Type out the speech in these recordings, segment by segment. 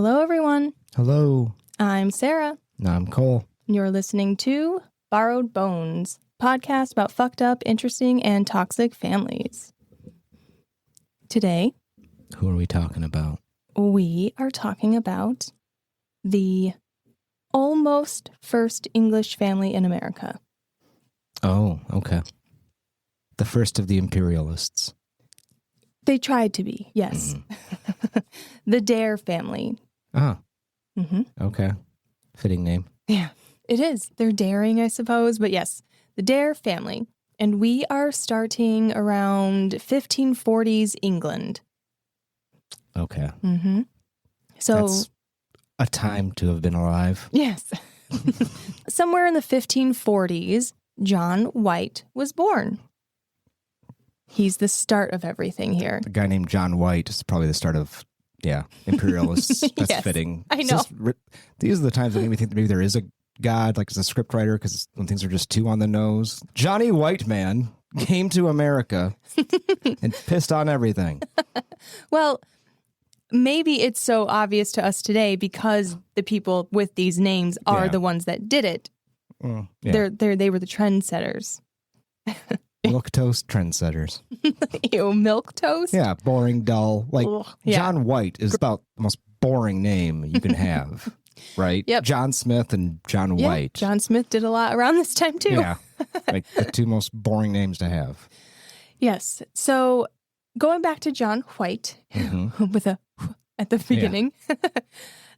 Hello, everyone. Hello. I'm Sarah. And I'm Cole. You're listening to Borrowed Bones, podcast about fucked up, interesting, and toxic families. Today, Who are we talking about? we are talking about the almost first English family in America. Oh, okay. The first of the imperialists. They tried to be, yes. The Dare family. Ah. Mm-hmm. Okay. Fitting name. Yeah, it is. They're daring, I suppose. But yes, the Dare family. And we are starting around 1540s England. Okay. Mm-hmm. So, that's a time to have been alive. yes. Somewhere in the 1540s, John White was born. He's the start of everything here. A guy named John White is probably the start of, imperialists. That's Yes, fitting. I know. These are the times that make me think that maybe there is a God, like as a script writer, because when things are just too on the nose. Johnny White Man came to America and pissed on everything. Well, maybe it's so obvious to us today because the people with these names are the ones that did it. Yeah. They were the trendsetters. Milk toast trendsetters. Ew, milk toast? Yeah, boring, dull. Like, Ugh, yeah. John White is about the most boring name you can have, right? Yep. John Smith and John Yeah, White. John Smith did a lot around this time, too. Yeah, like the two most boring names to have. Yes. So going back to John White with a at the beginning,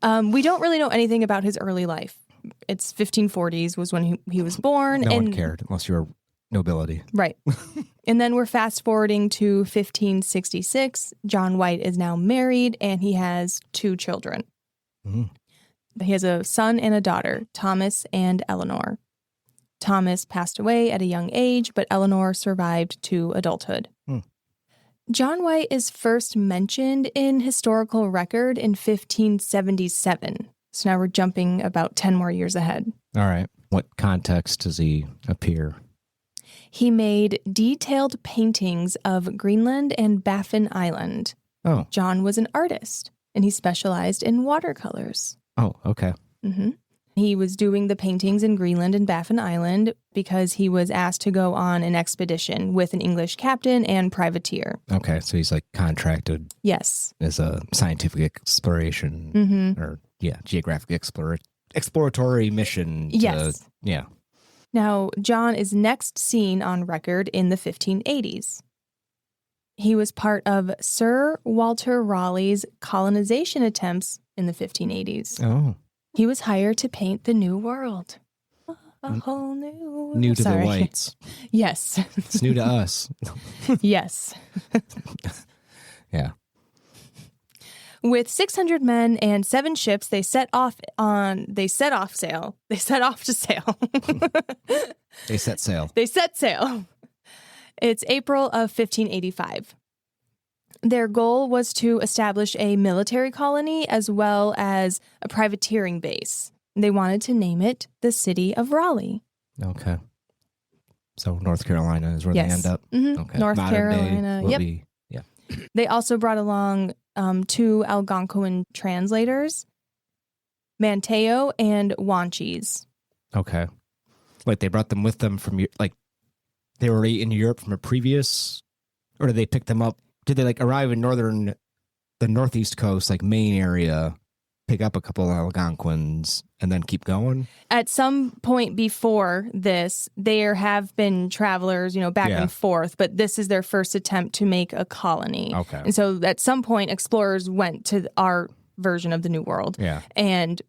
we don't really know anything about his early life. It's 1540s was when he was born. No one cared unless you were nobility. Right. And then we're fast forwarding to 1566. John White is now married and he has 2 children. He has a son and a daughter, Thomas and Eleanor. Thomas passed away at a young age, but Eleanor survived to adulthood. John White is first mentioned in historical record in 1577. So now we're jumping about 10 more years ahead. All right. What context does he appear? He made detailed paintings of Greenland and Baffin Island. Oh. John was an artist, and he specialized in watercolors. Oh, okay. He was doing the paintings in Greenland and Baffin Island because he was asked to go on an expedition with an English captain and privateer. Okay, so he's like contracted. Yes. As a scientific exploration or, geographic exploratory mission. Yes. Yeah. Now, John is next seen on record in the 1580s. He was part of Sir Walter Raleigh's colonization attempts in the 1580s. Oh. He was hired to paint the New World. A whole new world. New to the whites. Yes. It's new to us. Yes. Yeah. With 600 men and 7 ships, they set off to sail. They set sail. They set sail. It's April of 1585. Their goal was to establish a military colony as well as a privateering base. They wanted to name it the City of Raleigh. Okay. So North Carolina is where they end up? Okay. North Modern Carolina. Day will Yep. be, They also brought along 2 Algonquin translators, Manteo and Wanchese. Okay. Like they brought them with them from, like, they were already in Europe from a previous, or did they pick them up? Did they, like, arrive in the northeast coast, like Maine area, pick up a couple of Algonquins, and then keep going? At some point before this, there have been travelers, back and forth, but this is their first attempt to make a colony. Okay. And so at some point, explorers went to our version of the New World. Yeah. And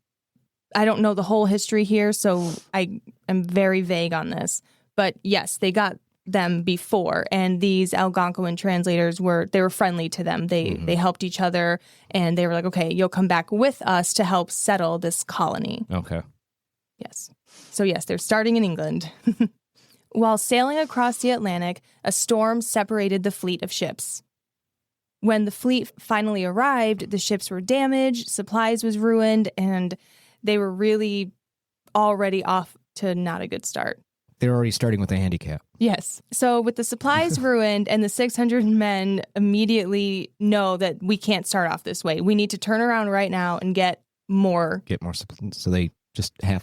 I don't know the whole history here, so I am very vague on this. But yes, they got them before, and these Algonquin translators were friendly to them. They helped each other, and they were like, okay, you'll come back with us to help settle this colony. Okay. Yes. So yes, they're starting in England. While sailing across the Atlantic, a storm separated the fleet of ships. When the fleet finally arrived, the ships were damaged, supplies was ruined, and they were really already off to not a good start. They're already starting with a handicap. Yes. So with the supplies ruined and the 600 men immediately know that we can't start off this way. We need to turn around right now and get more. So they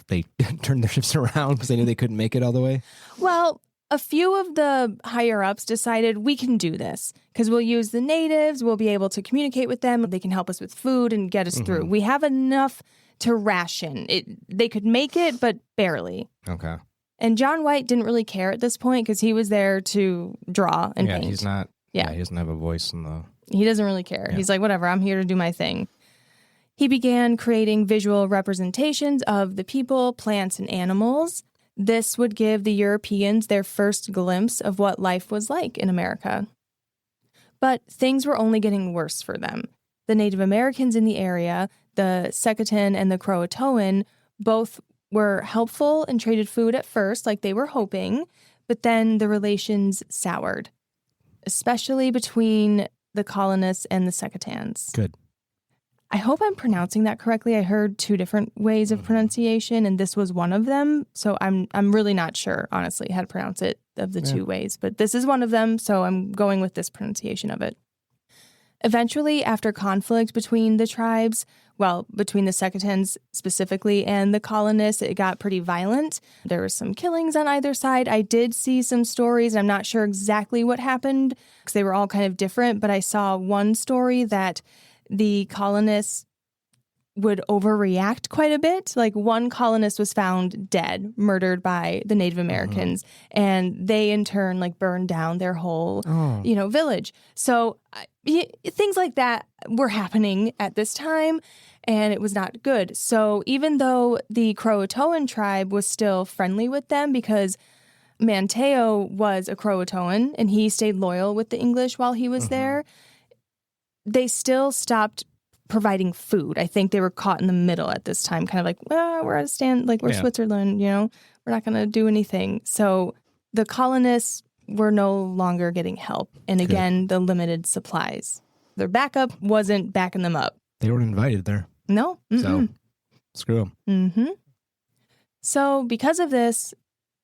they turned their ships around because they knew they couldn't make it all the way? Well, a few of the higher ups decided we can do this because we'll use the natives. We'll be able to communicate with them. They can help us with food and get us through. We have enough to ration. They could make it, but barely. Okay. And John White didn't really care at this point because he was there to draw and paint. He's not. Yeah, he doesn't have a voice in the. He doesn't really care. Yeah. He's like, whatever, I'm here to do my thing. He began creating visual representations of the people, plants, and animals. This would give the Europeans their first glimpse of what life was like in America. But things were only getting worse for them. The Native Americans in the area, the Secatan and the Croatoan, both were helpful and traded food at first, like they were hoping, but then the relations soured, especially between the colonists and the Secatans. Good. I hope I'm pronouncing that correctly. I heard two different ways of pronunciation, and this was one of them. So I'm really not sure, honestly, how to pronounce it of the two ways. But this is one of them, so I'm going with this pronunciation of it. Eventually, after conflict between the tribes, between the Secatans specifically and the colonists, it got pretty violent. There were some killings on either side. I did see some stories. I'm not sure exactly what happened because they were all kind of different, but I saw one story that the colonists would overreact quite a bit. Like one colonist was found dead, murdered by the Native Americans, and they in turn burned down their whole, village. So things like that were happening at this time, and it was not good. So even though the Croatoan tribe was still friendly with them because Manteo was a Croatoan and he stayed loyal with the English while he was there, they still stopped providing food. I think they were caught in the middle at this time, kind of like, well, we're at a stand, we're Switzerland, we're not going to do anything. So the colonists were no longer getting help. And again, the limited supplies. Their backup wasn't backing them up. They weren't invited there. No. So screw them. So because of this,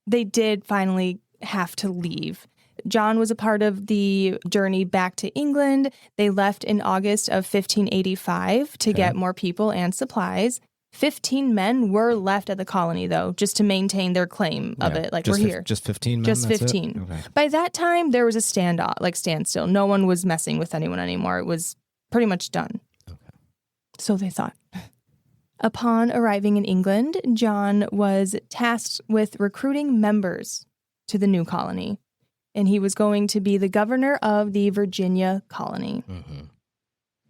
they did finally have to leave. John was a part of the journey back to England. They left in August of 1585 to get more people and supplies. 15 men were left at the colony, though, just to maintain their claim of it. We're here. Just 15 men? Just 15. Okay. By that time, there was a standstill. No one was messing with anyone anymore. It was pretty much done. Okay. So they thought. Upon arriving in England, John was tasked with recruiting members to the new colony. And he was going to be the governor of the Virginia colony.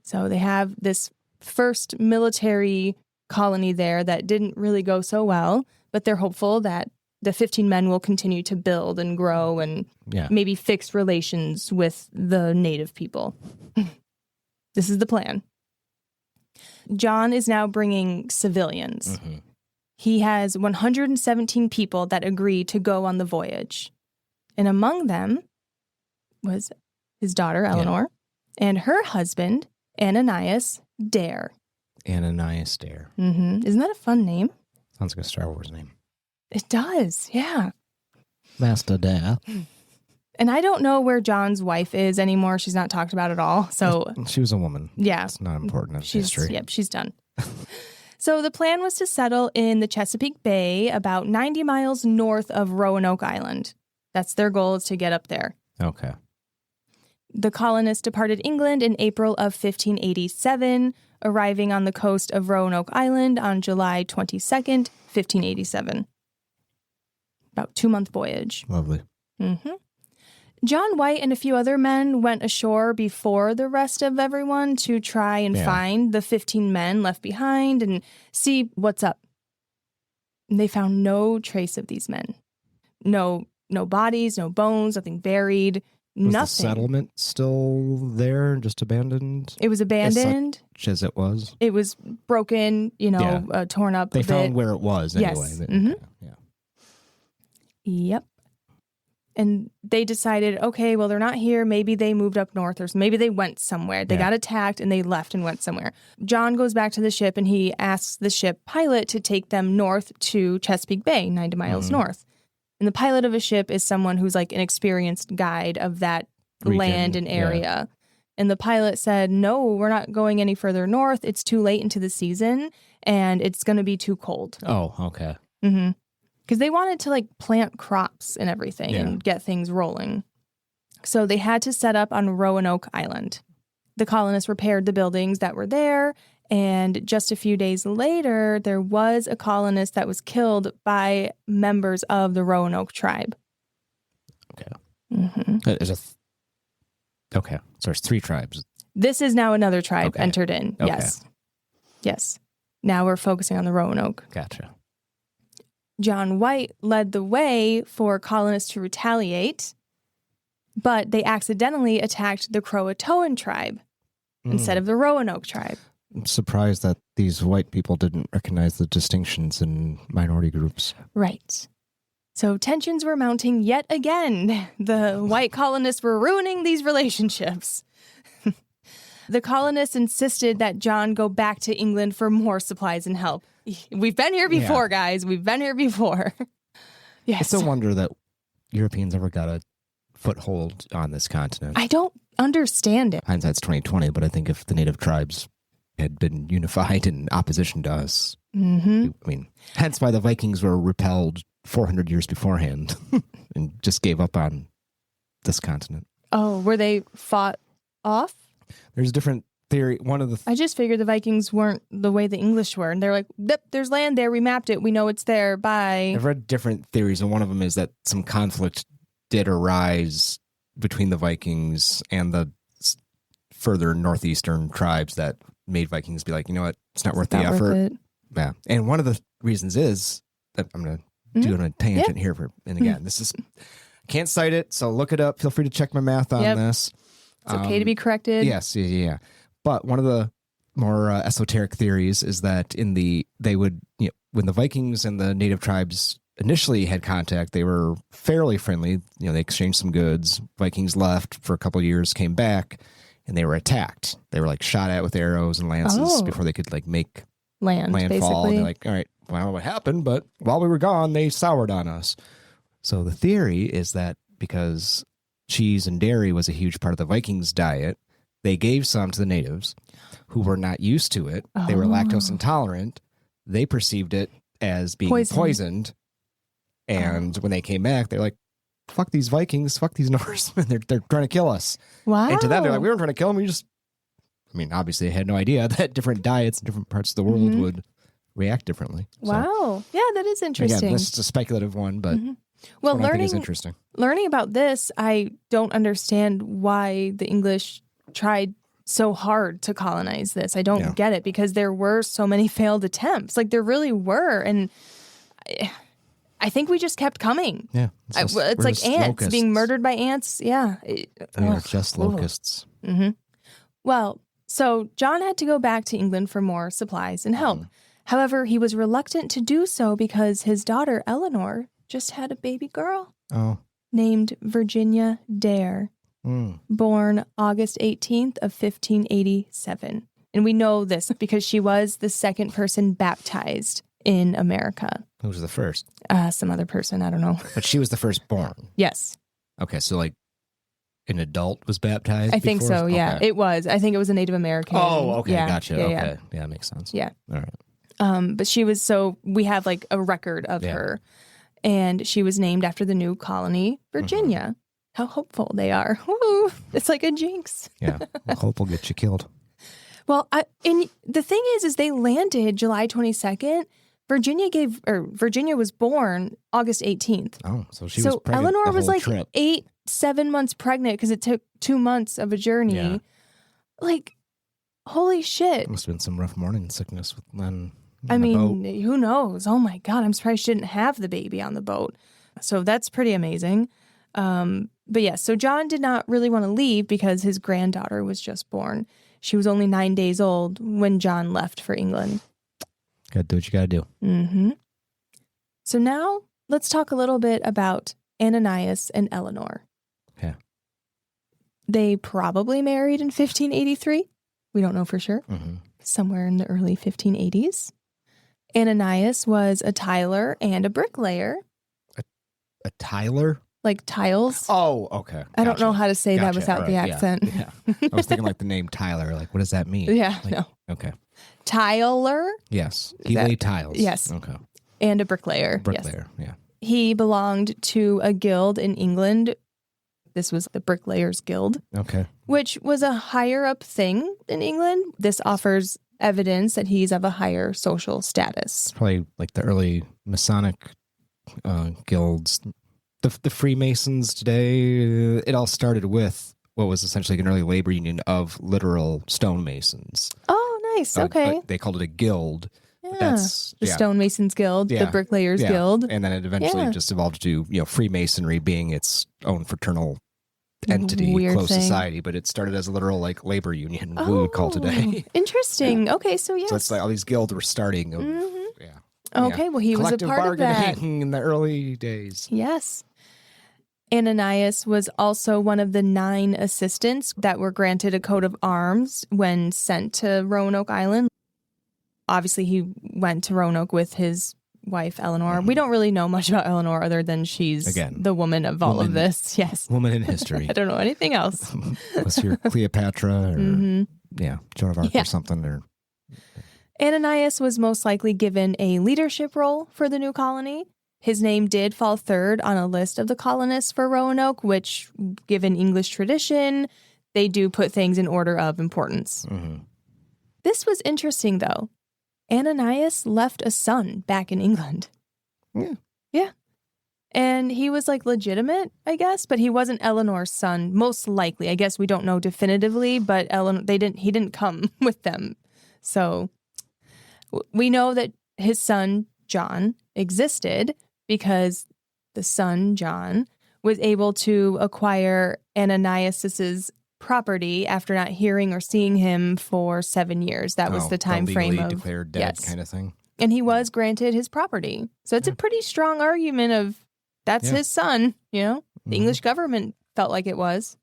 So they have this first military colony there that didn't really go so well, but they're hopeful that the 15 men will continue to build and grow and maybe fix relations with the native people. This is the plan. John is now bringing civilians. He has 117 people that agree to go on the voyage. And among them was his daughter, Eleanor, and her husband, Ananias Dare. Ananias Dare. Isn't that a fun name? Sounds like a Star Wars name. It does, yeah. Master Dare. And I don't know where John's wife is anymore. She's not talked about at all. So she was a woman. Yeah. It's not important in history. Yep, she's done. So the plan was to settle in the Chesapeake Bay about 90 miles north of Roanoke Island. That's their goal, is to get up there. Okay. The colonists departed England in April of 1587, arriving on the coast of Roanoke Island on July 22nd, 1587. About 2-month voyage. Lovely. John White and a few other men went ashore before the rest of everyone to try and find the 15 men left behind and see what's up. And they found no trace of these men. No bodies, no bones, nothing buried, nothing. Was the settlement still there, just abandoned? It was abandoned. Such as it was? It was broken, torn up They a found bit. where it was anyway. Yes. Yep. And they decided, okay, well, they're not here. Maybe they moved up north, or maybe they went somewhere. They got attacked and they left and went somewhere. John goes back to the ship and he asks the ship pilot to take them north to Chesapeake Bay, 90 miles north. And the pilot of a ship is someone who's like an experienced guide of that Region, land and yeah. area. And the pilot said, no, we're not going any further north. It's too late into the season and it's going to be too cold. Oh, okay. Mm-hmm. Because they wanted to like plant crops and everything Yeah. and get things rolling. So they had to set up on Roanoke Island. The colonists repaired the buildings that were there. And just a few days later, there was a colonist that was killed by members of the Roanoke tribe. Okay. Mm-hmm. Okay. So there's 3 tribes. This is now another tribe Okay. entered in. Okay. Yes. Yes. Now we're focusing on the Roanoke. Gotcha. John White led the way for colonists to retaliate, but they accidentally attacked the Croatoan tribe instead of the Roanoke tribe. I'm surprised that these white people didn't recognize the distinctions in minority groups. Right. So tensions were mounting yet again. The white colonists were ruining these relationships. The colonists insisted that John go back to England for more supplies and help. We've been here before, guys. We've been here before. Yes. It's a wonder that Europeans ever got a foothold on this continent. I don't understand it. Hindsight's 2020, but I think if the native tribes had been unified in opposition to us, I mean, hence why the Vikings were repelled 400 years beforehand and just gave up on this continent. Oh, were they fought off? There's a different theory. One of the I just figured the Vikings weren't the way the English were. And they're like, yep, there's land there. We mapped it. We know it's there. Bye. I've read different theories, and one of them is that some conflict did arise between the Vikings and the further northeastern tribes that made Vikings be like, you know what, it's not worth the effort. Yeah. And one of the reasons is that I'm going to do a tangent here. And again, this is, can't cite it, so look it up. Feel free to check my math on this. It's okay to be corrected. Yes, yeah. But one of the more esoteric theories is that when the Vikings and the native tribes initially had contact, they were fairly friendly. They exchanged some goods. Vikings left for a couple of years, came back, and they were attacked. They were like shot at with arrows and lances before they could like make landfall. Basically. And they're like, all right, well, I don't know what happened, but while we were gone, they soured on us. So the theory is that because cheese and dairy was a huge part of the Vikings' diet, they gave some to the natives who were not used to it. They were lactose intolerant. They perceived it as being poisoned. And when they came back, they're like, fuck these Vikings, fuck these Norsemen. They're trying to kill us. Wow. And to them, they're like, we weren't trying to kill them. Obviously they had no idea that different diets in different parts of the world would react differently. Wow. Yeah, that is interesting. Again, this is a speculative one, but well, I think is interesting. Learning about this, I don't understand why the English tried so hard to colonize this. I don't get it, because there were so many failed attempts. Like there really were. And I think we just kept coming. Yeah. It's like ants locusts. being murdered by ants. Yeah. They're just locusts. Mm-hmm. Well, so John had to go back to England for more supplies and help. However, he was reluctant to do so because his daughter, Eleanor, just had a baby girl named Virginia Dare, born August 18th of 1587. And we know this because she was the second person baptized in America. Who was the first? Some other person, I don't know. But she was the first born. Yes. Okay, so like an adult was baptized? I think so, yeah. Okay. It was. I think it was a Native American. Oh, okay, yeah, gotcha. Yeah, okay. Yeah, makes sense. Yeah. All right. But she was, so we have like a record of her. And she was named after the new colony, Virginia. How hopeful they are. Woo, it's like a jinx. Yeah. Well, hope will get you killed. Well, and the thing is they landed July 22nd. Virginia was born August 18th. Oh, so she was pregnant. So Eleanor was like trip. 7 months pregnant because it took 2 months of a journey. Yeah. Like, holy shit. Must have been some rough morning sickness on I mean, boat. Who knows? Oh my God, I'm surprised she didn't have the baby on the boat. So that's pretty amazing. But yeah, so John did not really want to leave because his granddaughter was just born. She was only 9 days old when John left for England. Gotta do what you gotta do. Mm-hmm. So now let's talk a little bit about Ananias and Eleanor. Okay. They probably married in 1583. We don't know for sure. Somewhere in the early 1580s. Ananias was a tiler and a bricklayer. A Tyler? Like tiles. Oh, okay. I don't know how to say that Gotcha. without the Right, accent. Yeah. I was thinking like the name Tyler. Like, what does that mean? Yeah, Like, no. Okay. Tiler. Yes. He laid tiles. Yes. Okay. And a bricklayer. Bricklayer, yes. Yeah. He belonged to a guild in England. This was the Bricklayers Guild. Okay. Which was a higher up thing in England. This offers evidence that he's of a higher social status. Probably like the early Masonic guilds. The Freemasons today, it all started with what was essentially an early labor union of literal stonemasons. Oh, nice. Okay. They called it a guild. Yeah. That's the Stonemasons Guild, the Bricklayers Guild. And then it eventually just evolved to, Freemasonry being its own fraternal entity, close society, but it started as a literal like labor union, we would call today. Interesting. Okay, so yes. So it's like all these guilds were starting. Okay, well, he was a part of that. In the early days. Yes. Ananias was also one of the 9 assistants that were granted a coat of arms when sent to Roanoke Island. Obviously, he went to Roanoke with his wife, Eleanor. We don't really know much about Eleanor other than she's the woman of all of this. Yes. Woman in history. I don't know anything else. Was your Cleopatra or, Joan of Arc or something? Or Ananias was most likely given a leadership role for the new colony. His name did fall third on a list of the colonists for Roanoke, which, given English tradition, they do put things in order of importance. Mm-hmm. This was interesting, though. Ananias left a son back in England. Yeah. And he was like legitimate, I guess, but he wasn't Eleanor's son, most likely. I guess we don't know definitively, but he didn't come with them. So we know that his son, John, existed because the son, John, was able to acquire Ananias's property after not hearing or seeing him for 7 years. That was the time frame of declared dead kind of thing. And he was granted his property. So it's a pretty strong argument of that's his son, The English government felt like it was.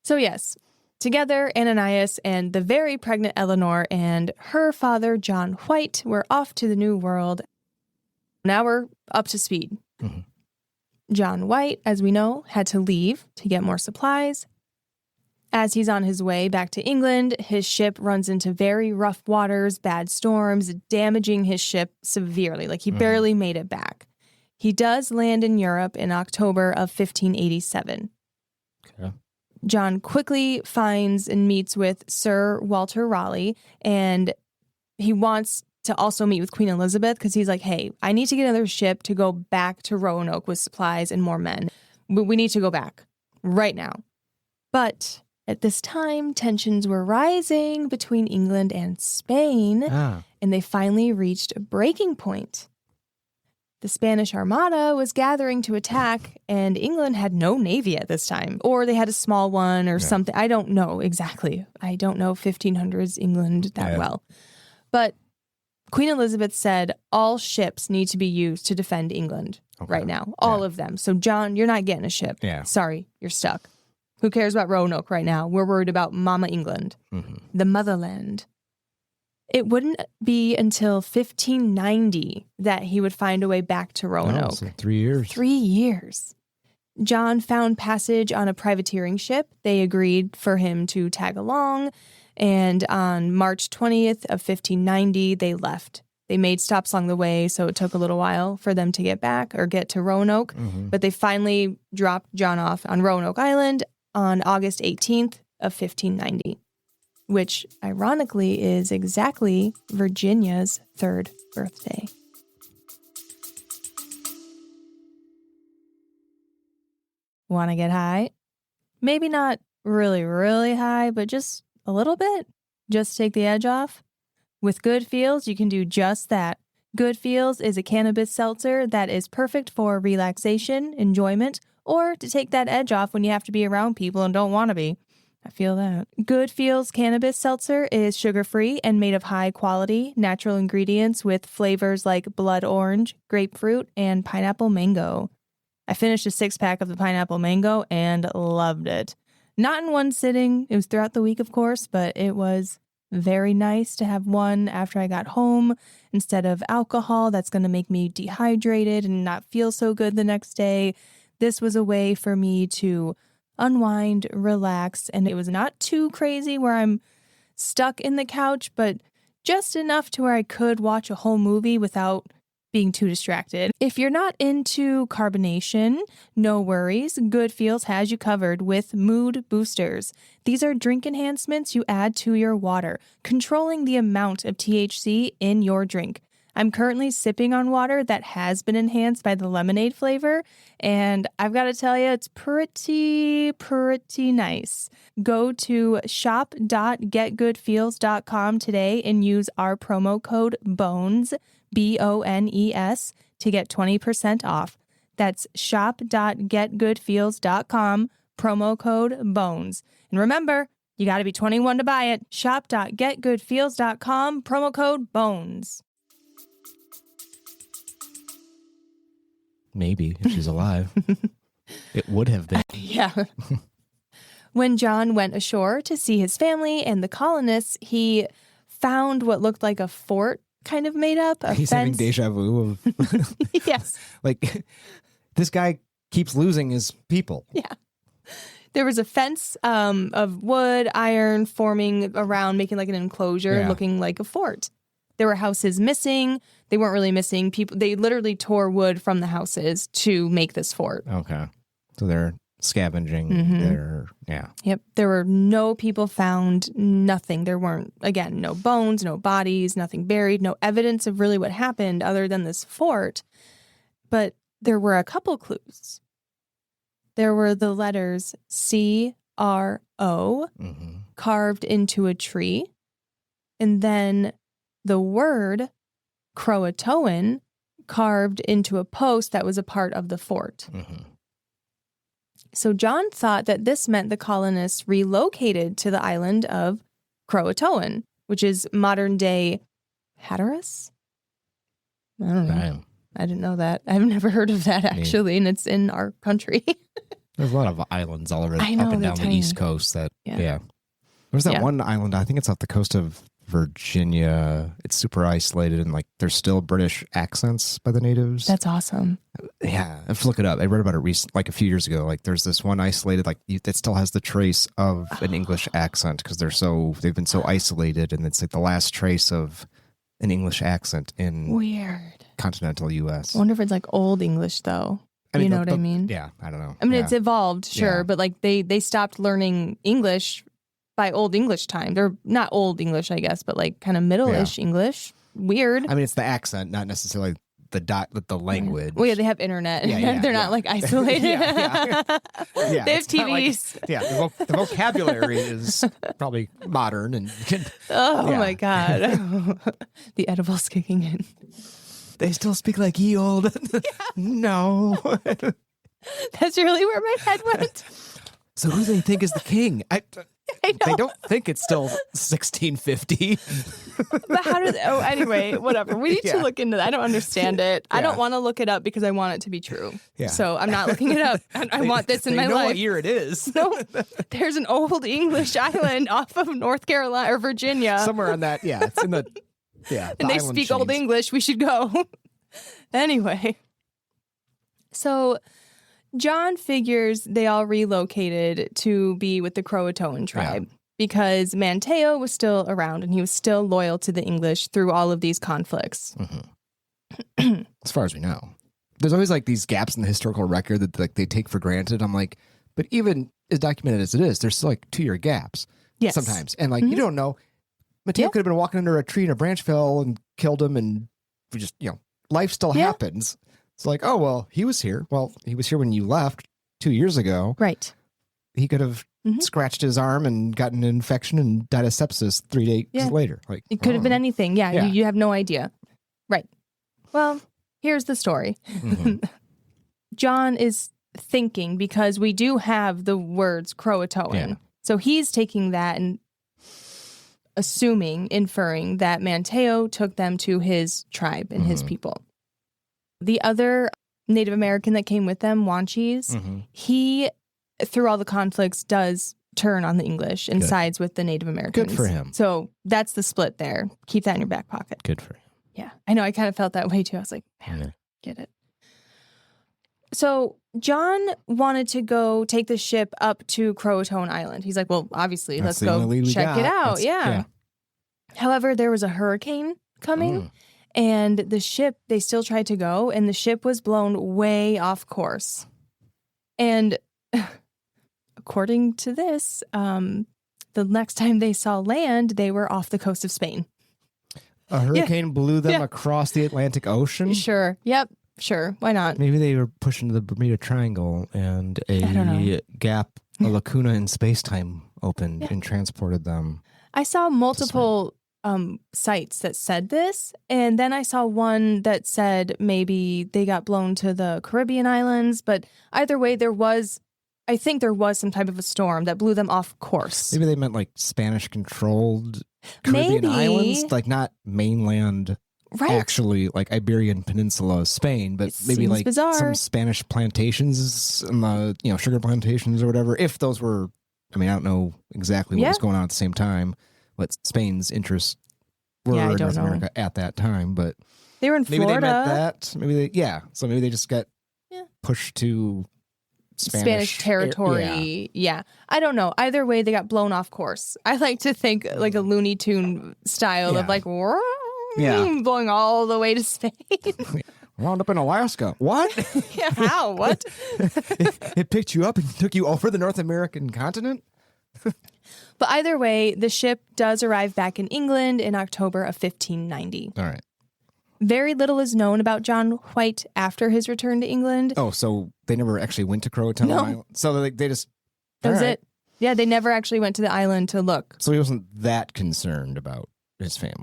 So yes, together, Ananias and the very pregnant Eleanor and her father, John White, were off to the New World. Now we're up to speed. Mm-hmm. John White, as we know, had to leave to get more supplies. As he's on his way back to England, his ship runs into very rough waters, bad storms, damaging his ship severely. Like he barely made it back. He does land in Europe in October of 1587. Okay. John quickly finds and meets with Sir Walter Raleigh, and he wants to also meet with Queen Elizabeth because he's like, hey, I need to get another ship to go back to Roanoke with supplies and more men. We need to go back right now. But at this time, tensions were rising between England and Spain, and they finally reached a breaking point. The Spanish Armada was gathering to attack, and England had no navy at this time. Or they had a small one or something. I don't know exactly. I don't know 1500s England that well. But Queen Elizabeth said all ships need to be used to defend England right now. All of them. So, John, you're not getting a ship. Yeah. Sorry, you're stuck. Who cares about Roanoke right now? We're worried about Mama England, the motherland. It wouldn't be until 1590 that he would find a way back to Roanoke. So 3 years. 3 years. John found passage on a privateering ship. They agreed for him to tag along. And on March 20th of 1590, they left. They made stops along the way, so it took a little while for them to get back or get to Roanoke. But they finally dropped John off on Roanoke Island on August 18th of 1590, which ironically is exactly Virginia's 3rd birthday. Want to get high? Maybe not really, really high, but just a little bit? Just take the edge off? With Good Feels, you can do just that. Good Feels is a cannabis seltzer that is perfect for relaxation, enjoyment, or to take that edge off when you have to be around people and don't want to be. I feel that. Good Feels Cannabis Seltzer is sugar-free and made of high-quality, natural ingredients with flavors like blood orange, grapefruit, and pineapple mango. I finished a 6-pack of the pineapple mango and loved it. Not in one sitting. It was throughout the week, of course, but it was very nice to have one after I got home instead of alcohol. That's going to make me dehydrated and not feel so good the next day. This was a way for me to unwind, relax, and it was not too crazy where I'm stuck in the couch, but just enough to where I could watch a whole movie without being too distracted. If you're not into carbonation, no worries. Good Feels has you covered with mood boosters. These are drink enhancements you add to your water, controlling the amount of THC in your drink. I'm currently sipping on water that has been enhanced by the lemonade flavor, and I've got to tell you, it's pretty nice. Go to shop.getgoodfeels.com today and use our promo code BONES, BONES, to get 20% off. That's shop.getgoodfeels.com, promo code BONES. And remember, you got to be 21 to buy it. Shop.getgoodfeels.com, promo code BONES. Maybe, if she's alive. It would have been. Yeah. When John went ashore to see his family and the colonists, he found what looked like a fort kind of made up. He's having deja vu of... Yes. Like, this guy keeps losing his people. Yeah. There was a fence of wood, iron forming around, making like an enclosure, looking like a fort. There were houses missing. They weren't really missing people. They literally tore wood from the houses to make this fort. Okay. So they're scavenging. Yep. There were no people found, nothing. There weren't, again, no bones, no bodies, nothing buried, no evidence of really what happened other than this fort. But there were a couple clues. There were the letters C-R-O carved into a tree. And then the word Croatoan carved into a post that was a part of the fort. So John thought that this meant the colonists relocated to the island of Croatoan, which is modern day Hatteras? I don't know. I didn't know that. I've never heard of that, actually, and it's in our country. There's a lot of islands all over up and down the East Coast that, There's that one island, I think it's off the coast of Virginia. It's super isolated and like there's still British accents by the natives. That's awesome. Yeah, I have to look it up. I read about it like a few years ago. Like there's this one isolated, like that still has the trace of an English accent because they've been so isolated, and it's like the last trace of an English accent in continental U.S. I wonder if it's like Old English though. I mean, you know what I mean? Yeah, I don't know. I mean, it's evolved, sure, but like they stopped learning English by Old English time. They're not Old English, I guess, but like kind of middle-ish English. Weird. I mean, it's the accent, not necessarily the language. Well, yeah, they have internet. They're not like isolated. They have TVs. Like, the vocabulary is probably modern and. My God, the edible's kicking in. They still speak like ye old. No, that's really where my head went. So who do they think is the king? I know. They don't think it's still 1650. But how does... Oh, anyway, whatever. We need to look into that. I don't understand it. I don't want to look it up because I want it to be true. Yeah. So I'm not looking it up. I want this in my life. They know what year it is. No, there's an Old English island off of North Carolina or Virginia. Somewhere on that, it's in the... Yeah, and they speak Old English. We should go. Anyway. So... John figures they all relocated to be with the Croatoan tribe because Manteo was still around and he was still loyal to the English through all of these conflicts. As far as we know. There's always like these gaps in the historical record that like they take for granted. I'm like, but even as documented as it is, there's still like 2-year gaps sometimes. And like, you don't know. Mateo could have been walking under a tree and a branch fell and killed him, and we just, life still happens. It's like, oh, well, he was here. Well, he was here when you left 2 years ago. Right. He could have scratched his arm and gotten an infection and died of sepsis 3 days later. Like, it could have been anything. Yeah. You have no idea. Right. Well, here's the story. John is thinking, because we do have the words Croatoan. Yeah. So he's taking that and inferring that Manteo took them to his tribe and his people. The other Native American that came with them, Wanchese, he, through all the conflicts, does turn on the English and sides with the Native Americans. Good for him. So that's the split there. Keep that in your back pocket. Good for him. Yeah, I know. I kind of felt that way too. I was like, man, get it. So John wanted to go take the ship up to Croatoan Island. He's like, well, obviously, That's let's the go only lead we check got. it out. That's- Yeah. However, there was a hurricane coming and the ship, they still tried to go and the ship was blown way off course. And according to this, the next time they saw land, they were off the coast of Spain. A hurricane blew them across the Atlantic Ocean? Sure. Yep. Sure. Why not? Maybe they were pushing the Bermuda Triangle and a gap, a lacuna in space-time opened and transported them. I saw multiple sites that said this, and then I saw one that said maybe they got blown to the Caribbean islands, but either way, I think there was some type of a storm that blew them off course. Maybe they meant like Spanish-controlled Caribbean islands, like not mainland, actually like Iberian Peninsula of Spain, but maybe like some Spanish plantations and the sugar plantations or whatever. If those were, I mean, I don't know exactly what was going on at the same time, what Spain's interests were in North America at that time, but they were in maybe Florida. they meant that. Maybe they, so maybe they just got pushed to Spanish territory. Yeah. I don't know. Either way, they got blown off course. I like to think like a Looney Tune style of like blowing all the way to Spain. Wound up in Alaska. What? How? What? It picked you up and took you over the North American continent? But either way, the ship does arrive back in England in October of 1590. All right. Very little is known about John White after his return to England. Oh, so they never actually went to Croatoan Island? So they just... That was it. Yeah, they never actually went to the island to look. So he wasn't that concerned about his family.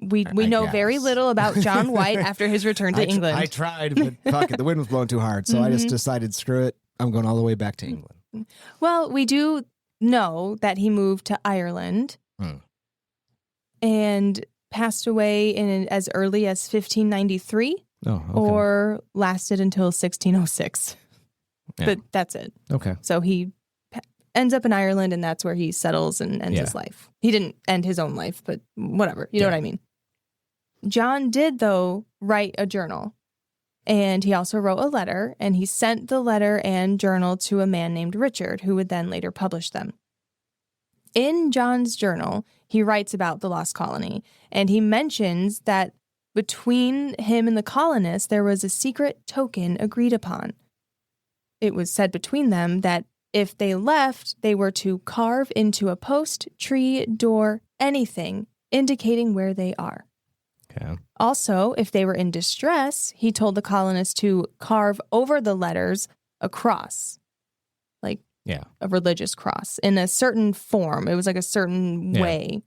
We know very little about John White after his return to England. I tried, but fuck it, the wind was blowing too hard. So I just decided, screw it, I'm going all the way back to England. Well, we do know that he moved to Ireland and passed away in as early as 1593 or lasted until 1606. Yeah. But that's it. Okay. So he ends up in Ireland and that's where he settles and ends his life. He didn't end his own life, but whatever. You know what I mean? John did, though, write a journal. And he also wrote a letter, and he sent the letter and journal to a man named Richard, who would then later publish them. In John's journal, he writes about the lost colony, and he mentions that between him and the colonists, there was a secret token agreed upon. It was said between them that if they left, they were to carve into a post, tree, door, anything, indicating where they are. Okay. Also, if they were in distress, he told the colonists to carve over the letters a cross, like a religious cross, in a certain form. It was like a certain way.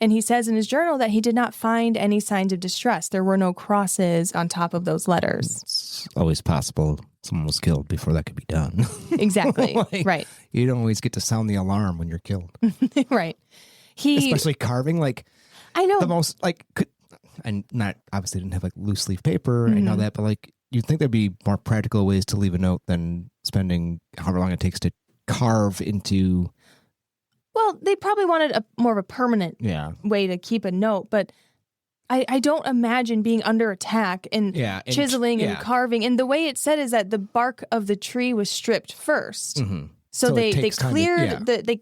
And he says in his journal that he did not find any signs of distress. There were no crosses on top of those letters. It's always possible someone was killed before that could be done. Exactly. Right. You don't always get to sound the alarm when you're killed. Right. Especially carving, like, I know. The most, like, and not, obviously didn't have, like, loose leaf paper. I know that, but, like, you'd think there'd be more practical ways to leave a note than spending however long it takes to carve into... Well, they probably wanted a more of a permanent way to keep a note, but I don't imagine being under attack and chiseling and carving. And the way it said is that the bark of the tree was stripped first. Mm-hmm. So they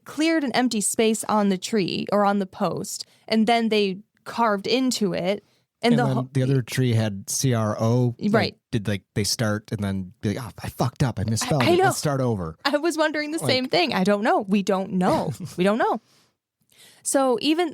cleared an empty space on the tree or on the post, and then they carved into it. And then the other tree had CRO. Right. They start and then be like, oh, I fucked up. I misspelled it. Let's start over. I was wondering the same thing. I don't know. We don't know. We don't know. So even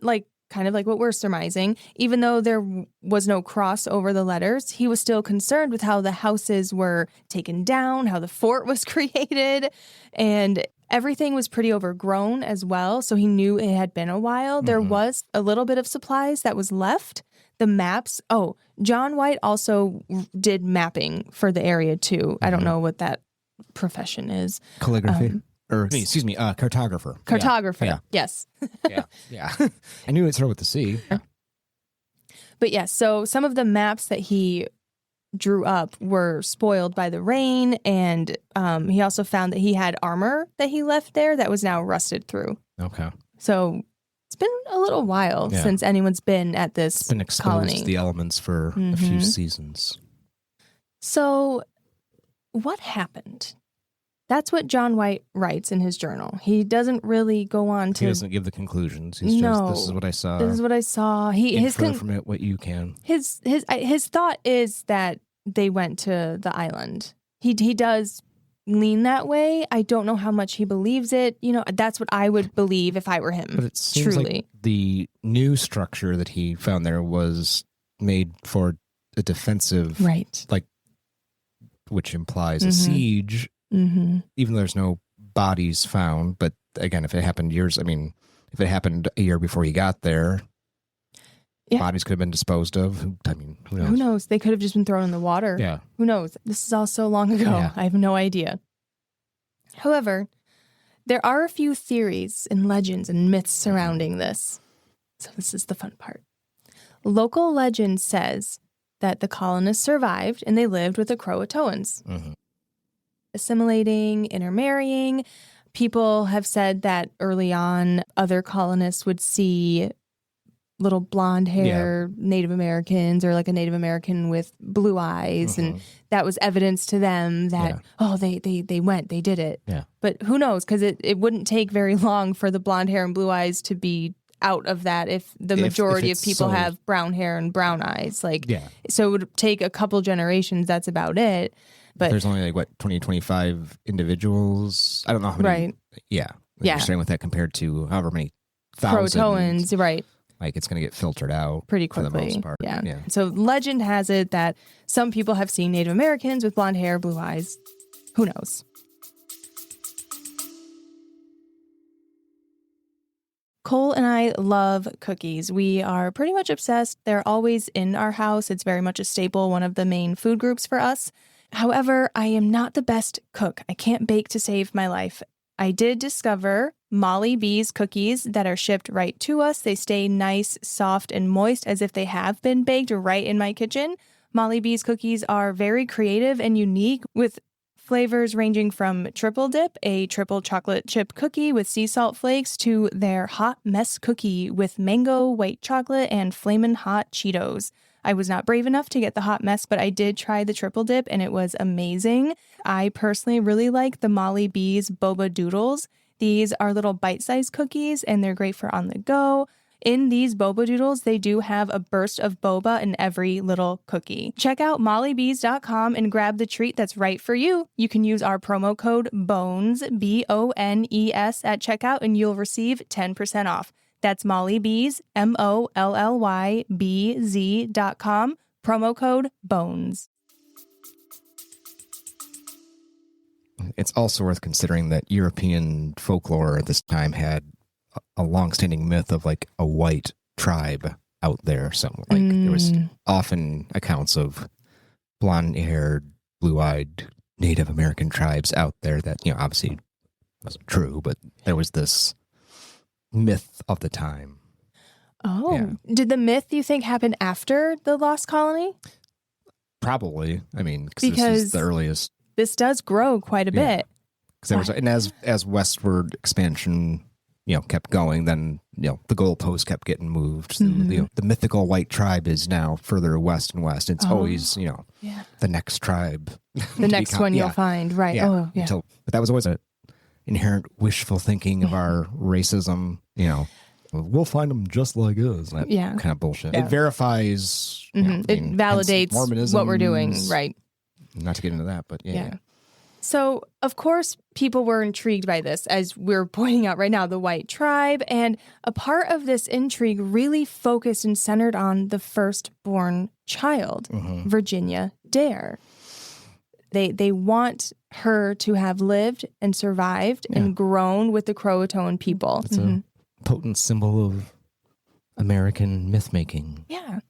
kind of like what we're surmising, even though there was no cross over the letters, he was still concerned with how the houses were taken down, how the fort was created, and everything was pretty overgrown as well. So he knew it had been a while. There was a little bit of supplies that was left. The maps. Oh, John White also did mapping for the area too. I don't know what that profession is. Calligraphy. Cartographer. Cartographer. Yeah. Yes. Yeah. I knew it started with the C. But yes, so some of the maps that he drew up were spoiled by the rain, and he also found that he had armor that he left there that was now rusted through. Okay. So it's been a little while since anyone's been at this It's been exposed colony. to the elements for a few seasons. So what happened? That's what John White writes in his journal. He doesn't really go on to... He doesn't give the conclusions. He's just, this is what I saw. This is what I saw. Infer from it what you can. His thought is that they went to the island. He does lean that way. I don't know how much he believes it. You know, that's what I would believe if I were him. But it seems like the new structure that he found there was made for a defensive, right? Which implies a siege. Mm-hmm. Even though there's no bodies found, but again, if it happened if it happened a year before you got there, bodies could have been disposed of. I mean, who knows? Who knows? They could have just been thrown in the water. Yeah. Who knows? This is all so long ago. Yeah. I have no idea. However, there are a few theories and legends and myths surrounding this. So this is the fun part. Local legend says that the colonists survived and they lived with the Croatoans. Mm-hmm. Assimilating, intermarrying. People have said that early on, other colonists would see little blonde hair Native Americans or like a Native American with blue eyes. And that was evidence to them that, they did it. Yeah. But who knows? Because it wouldn't take very long for the blonde hair and blue eyes to be out of that if the majority of people have brown hair and brown eyes. So it would take a couple generations. That's about it. But there's only 20, 25 individuals. I don't know how many. Right. Yeah. You're starting with that compared to however many thousands. Croatoans, right. It's going to get filtered out pretty quickly. For the most part. Yeah. So legend has it that some people have seen Native Americans with blonde hair, blue eyes. Who knows? Cole and I love cookies. We are pretty much obsessed. They're always in our house. It's very much a staple, one of the main food groups for us. However, I am not the best cook. I can't bake to save my life. I did discover Molly B's cookies that are shipped right to us. They stay nice, soft, and moist as if they have been baked right in my kitchen. Molly B's cookies are very creative and unique with flavors ranging from triple dip, a triple chocolate chip cookie with sea salt flakes, to their hot mess cookie with mango, white chocolate, and flamin' hot Cheetos. I was not brave enough to get the hot mess, but I did try the triple dip and it was amazing. I personally really like the Molly B's Boba Doodles. These are little bite-sized cookies and they're great for on the go. In these Boba Doodles, they do have a burst of boba in every little cookie. Check out mollybees.com and grab the treat that's right for you. You can use our promo code BONES, BONES, at checkout and you'll receive 10% off. That's Molly Bees, MOLLYBZ.com, promo code BONES. It's also worth considering that European folklore at this time had a long-standing myth of a white tribe out there somewhere. There was often accounts of blonde-haired, blue-eyed Native American tribes out there that, obviously wasn't true, but there was this myth of the time. Oh, yeah. Did the myth, you think, happen after the Lost Colony? Probably. Because this is the earliest. This does grow quite a bit. Because as westward expansion, kept going, then the goalposts kept getting moved. The mythical white tribe is now further west and west. It's always the next tribe, the next one you'll find, right? Yeah. Oh, yeah. But that was always a inherent wishful thinking of our racism. We'll find them just like us. That kind of bullshit. Yeah. It verifies. It validates what we're doing, right? Not to get into that, but yeah. So, of course, people were intrigued by this, as we're pointing out right now, the white tribe. And a part of this intrigue really focused and centered on the firstborn child, Virginia Dare. They want her to have lived and survived and grown with the Croatoan people. It's a potent symbol of American myth-making. Yeah.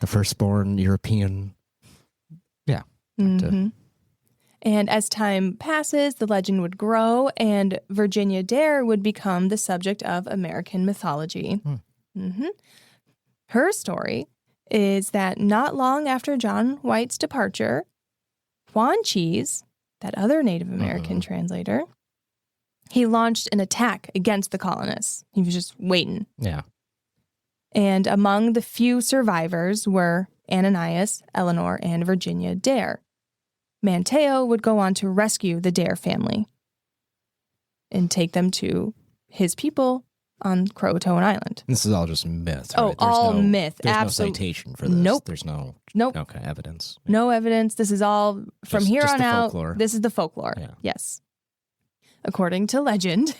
The firstborn European. Yeah. And as time passes, the legend would grow, and Virginia Dare would become the subject of American mythology. Her story is that not long after John White's departure, Juan Cheese, that other Native American translator, he launched an attack against the colonists. He was just waiting. Yeah. And among the few survivors were Ananias, Eleanor, and Virginia Dare. Manteo would go on to rescue the Dare family and take them to his people on Croatoan Island. This is all just myth, Oh, right? all myth. There's Absolutely. no citation for this. Nope. There's no Nope. Okay, evidence. No evidence. This is all from here Just on the out. folklore. This is the folklore. Yeah. Yes. According to legend,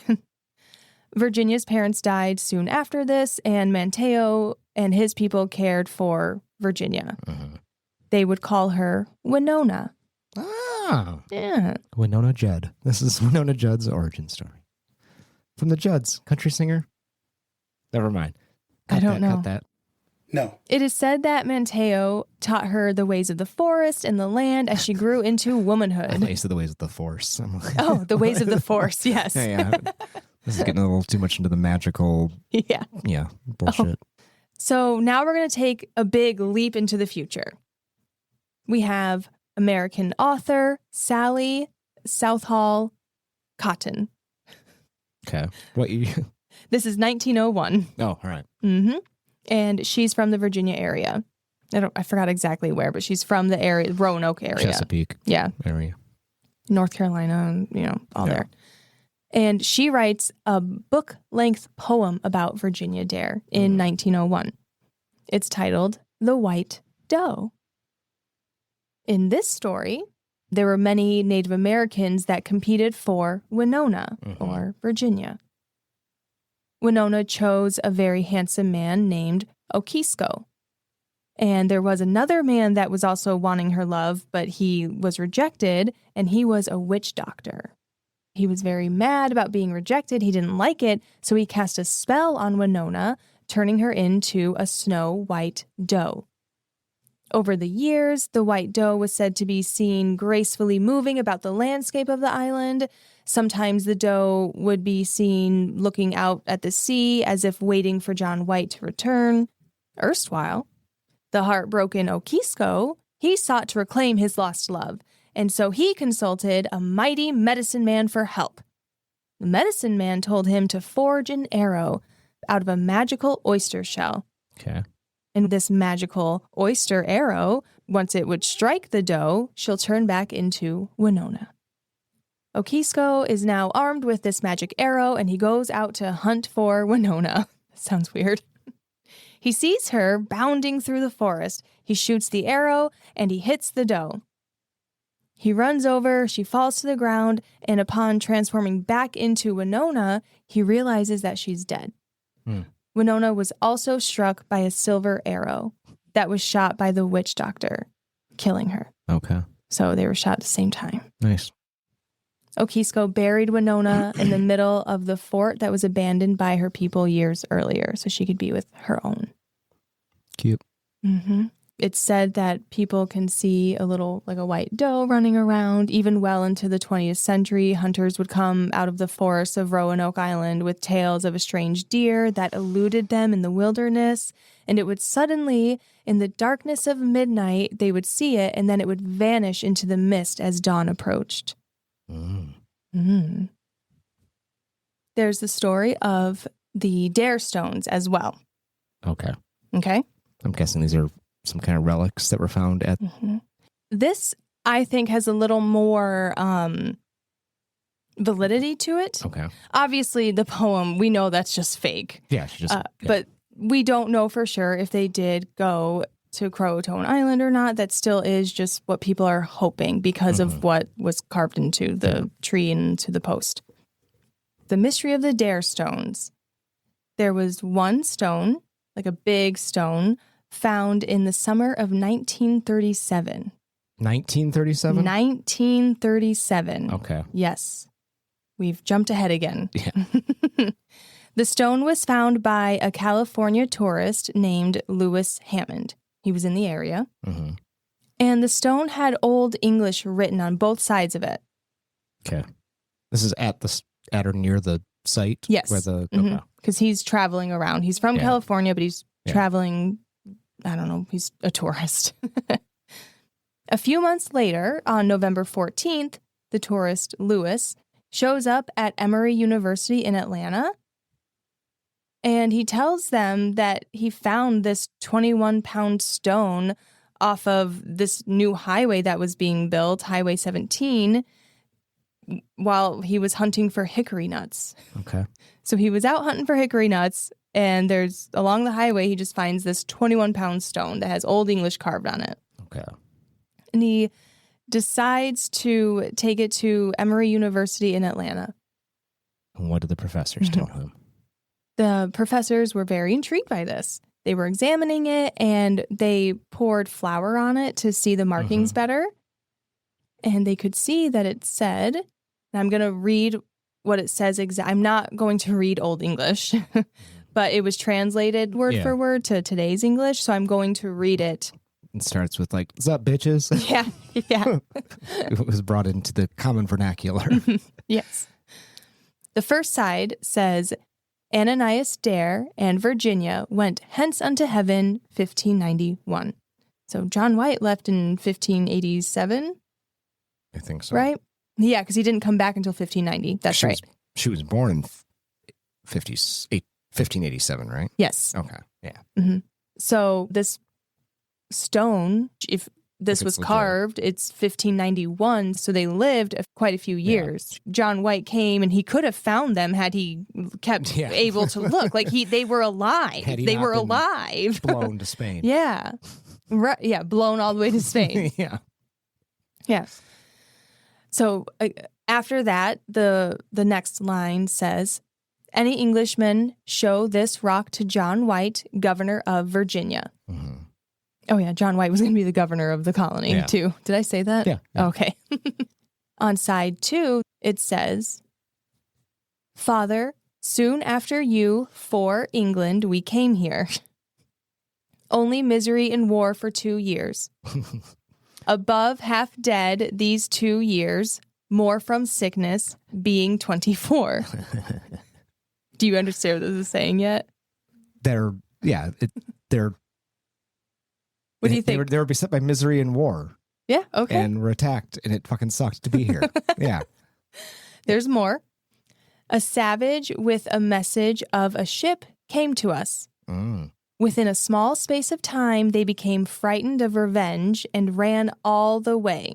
Virginia's parents died soon after this, and Manteo and his people cared for Virginia. They would call her Winona. Ah. Yeah. Winona Judd. This is Winona Judd's origin story. From the Judds, country singer. Never mind. I don't know. Cut that. No. It is said that Manteo taught her the ways of the forest and the land as she grew into womanhood. I used to the ways of the Force. I'm like, Oh, the ways of the force. Yes. yeah. This is getting a little too much into the magical, Yeah. bullshit. So now we're going to take a big leap into the future. We have American author Sally Southall Cotton. Okay. What you? This is 1901. Oh, all right. And she's from the Virginia area. I forgot exactly where, but she's from the area, Roanoke area. Chesapeake. Yeah. Area. North Carolina, all there. And she writes a book-length poem about Virginia Dare in 1901. It's titled The White Doe. In this story, there were many Native Americans that competed for Winona, or Virginia. Winona chose a very handsome man named Okisko. And there was another man that was also wanting her love, but he was rejected, and he was a witch doctor. He was very mad about being rejected. He didn't like it, so he cast a spell on Winona, turning her into a snow white doe. Over the years, the white doe was said to be seen gracefully moving about the landscape of the island. Sometimes the doe would be seen looking out at the sea as if waiting for John White to return. Erstwhile, the heartbroken Okisko, he sought to reclaim his lost love, and so he consulted a mighty medicine man for help. The medicine man told him to forge an arrow out of a magical oyster shell. Okay. And this magical oyster arrow, once it would strike the doe, she'll turn back into Winona. Okisko is now armed with this magic arrow, and he goes out to hunt for Winona. Sounds weird. He sees her bounding through the forest. He shoots the arrow, and he hits the doe. He runs over, she falls to the ground, and upon transforming back into Winona, he realizes that she's dead. Winona was also struck by a silver arrow that was shot by the witch doctor, killing her. Okay. So they were shot at the same time. Nice. Okisko buried Winona in the middle of the fort that was abandoned by her people years earlier so she could be with her own. Cute. It's said that people can see a little, like a white doe running around. Even well into the 20th century, hunters would come out of the forests of Roanoke Island with tales of a strange deer that eluded them in the wilderness. And it would suddenly, in the darkness of midnight, they would see it, and then it would vanish into the mist as dawn approached. There's the story of the Dare Stones as well. Okay. Okay? I'm guessing these are some kind of relics that were found at... This, I think, has a little more validity to it. Okay. Obviously, the poem, we know that's just fake. Yeah, she just... But we don't know for sure if they did go to Croatoan Island or not. That still is just what people are hoping because of what was carved into the tree and into the post. The mystery of the Dare Stones. There was one stone, like a big stone, found in the summer of 1937. 1937? 1937. Okay. Yes. We've jumped ahead again. Yeah. The stone was found by a California tourist named Lewis Hammond. He was in the area. And the stone had Old English written on both sides of it. Okay. This is at or near the site? Yes. Where the... Because he's traveling around. He's from California, but he's traveling I don't know, he's a tourist. A few months later, on November 14th, the tourist Lewis shows up at Emory University in Atlanta, and he tells them that he found this 21-pound stone off of this new highway that was being built, Highway 17, while he was hunting for hickory nuts. Okay. So he was out hunting for hickory nuts, and there's along the highway, he just finds this 21-pound stone that has Old English carved on it. Okay. And he decides to take it to Emory University in Atlanta. And what did the professors tell him? The professors were very intrigued by this. They were examining it, and they poured flour on it to see the markings better. And they could see that it said, and I'm going to read what it says. I'm not going to read Old English, but it was translated word for word to today's English. So I'm going to read it. It starts with like, "What's up, bitches?" Yeah. It was brought into the common vernacular. Yes. The first side says, Ananias Dare and Virginia went hence unto heaven 1591. So John White left in 1587. I think so. Right? Yeah, because he didn't come back until 1590. That's right. She was born in 1587, right? Yes. Okay. Yeah. Mm-hmm. So this stone, if this was carved, it's 1591. So they lived quite a few years. Yeah. John White came, and he could have found them had he kept able to look. Like they were alive. They were alive. Blown to Spain. Yeah. Right. Yeah. Blown all the way to Spain. Yeah. Yeah. So after that, the next line says, any Englishman show this rock to John White, governor of Virginia. Mm-hmm. Oh, yeah. John White was going to be the governor of the colony, too. Did I say that? Yeah. Okay. On side 2, it says, Father, soon after you, for England, we came here. Only misery and war for 2 years. Above half dead these 2 years, more from sickness, being 24. Do you understand what this is saying yet? They're. What do you think? They were beset by misery and war. Yeah, okay. And were attacked, and it fucking sucked to be here. Yeah. There's more. A savage with a message of a ship came to us. Within a small space of time, they became frightened of revenge and ran all the way.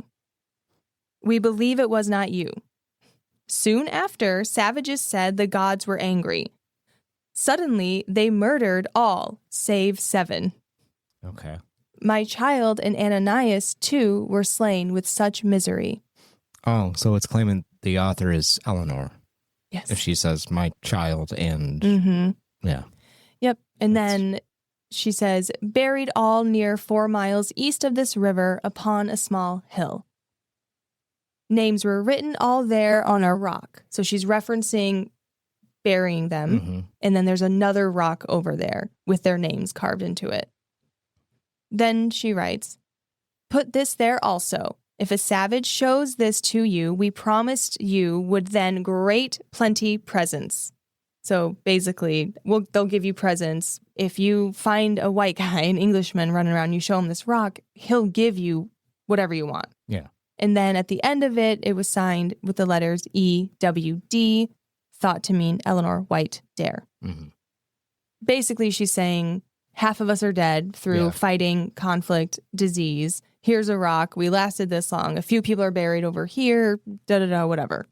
We believe it was not you. Soon after, savages said the gods were angry. Suddenly, they murdered all, save 7. Okay. My child and Ananias, too, were slain with such misery. Oh, so it's claiming the author is Eleanor. Yes. If she says, my child and... Yeah. Yep. And then she says, buried all near 4 miles east of this river upon a small hill. Names were written all there on a rock. So she's referencing burying them. And then there's another rock over there with their names carved into it. Then she writes, put this there also. If a savage shows this to you, we promised you would then great plenty presents. So basically, they'll give you presents. If you find a white guy, an Englishman running around, you show him this rock, he'll give you whatever you want. Yeah. And then at the end of it, it was signed with the letters EWD, thought to mean Eleanor White Dare. Basically, she's saying, half of us are dead through fighting, conflict, disease. Here's a rock. We lasted this long. A few people are buried over here, whatever.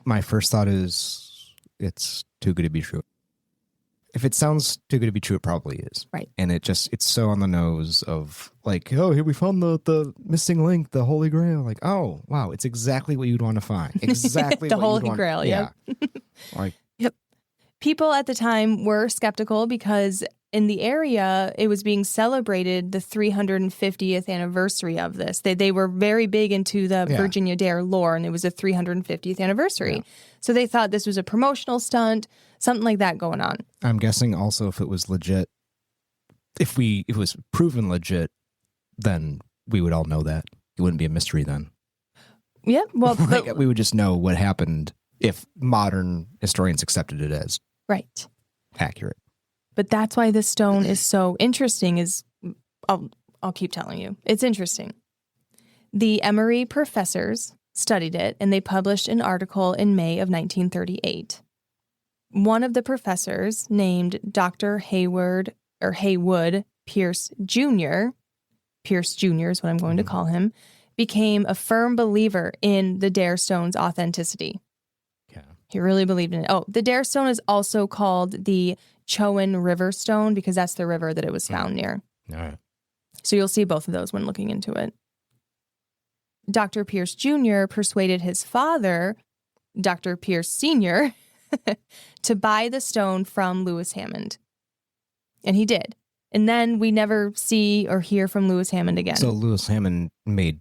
My first thought is it's too good to be true. If it sounds too good to be true, it probably is. Right. And it's so on the nose of like, oh, here we found the missing link, the Holy Grail. Like, oh, wow, it's exactly what you'd want to find. Exactly the what Holy you'd want. Grail, yeah. Like, yep. People at the time were skeptical because in the area, it was being celebrated the 350th anniversary of this. They were very big into the Virginia Dare lore, and it was a 350th anniversary. Yeah. So they thought this was a promotional stunt, something like that going on. I'm guessing also if it was legit, if it was proven legit, then we would all know that. It wouldn't be a mystery then. Yeah, well, like, we would just know what happened if modern historians accepted it as right, accurate. But that's why this stone is so interesting I'll keep telling you. It's interesting. The Emory professors studied it, and they published an article in May of 1938. One of the professors, named Dr. Haywood Pierce Jr., Pierce Jr. is what I'm going to call him, became a firm believer in the Dare Stone's authenticity. Okay. He really believed in it. Oh, the Dare Stone is also called the Chowan River Stone because that's the river that it was found near. All right. So you'll see both of those when looking into it. Dr. Pierce Jr. persuaded his father, Dr. Pierce Sr., to buy the stone from Lewis Hammond. And he did. And then we never see or hear from Lewis Hammond again. So Lewis Hammond made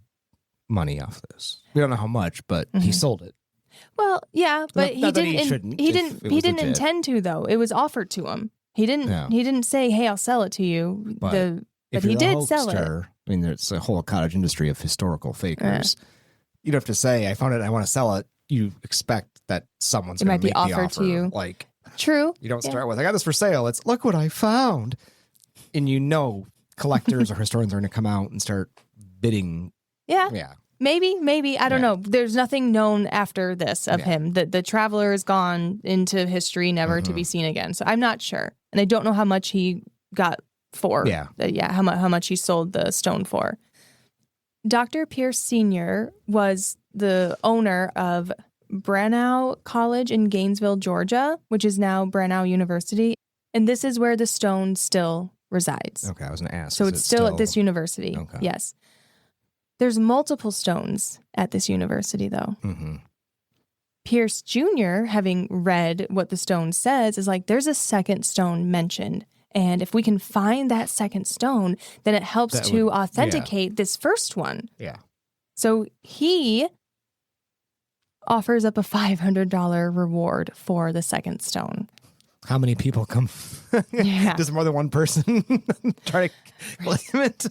money off this. We don't know how much, but he sold it. Well, yeah, but Not that he didn't intend to, though. It was offered to him. He didn't say, "Hey, I'll sell it to you." But he did sell it. I mean, there's a whole cottage industry of historical fakers. Yeah. You don't have to say, "I found it, I want to sell it." You expect that someone's going to make the offer. It might be offered to you. Like, true. You don't start with, "I got this for sale." It's, "Look what I found." And collectors or historians are going to come out and start bidding. Yeah. Yeah. Maybe. I don't know. There's nothing known after this of him. The traveler is gone into history, never to be seen again. So I'm not sure. And I don't know how much he got for. How much he sold the stone for. Dr. Pierce Sr. was the owner of Roanoke College in Gainesville, Georgia, which is now Roanoke University. And this is where the stone still resides. Okay, I was going to ask. So it's still at this university. Okay. Yes. There's multiple stones at this university, though. Mm-hmm. Pierce Jr., having read what the stone says, is like, there's a second stone mentioned. And if we can find that second stone, then it helps to authenticate this first one. Yeah. So he offers up a $500 reward for the second stone. How many people come? Yeah. Does more than one person try to claim it?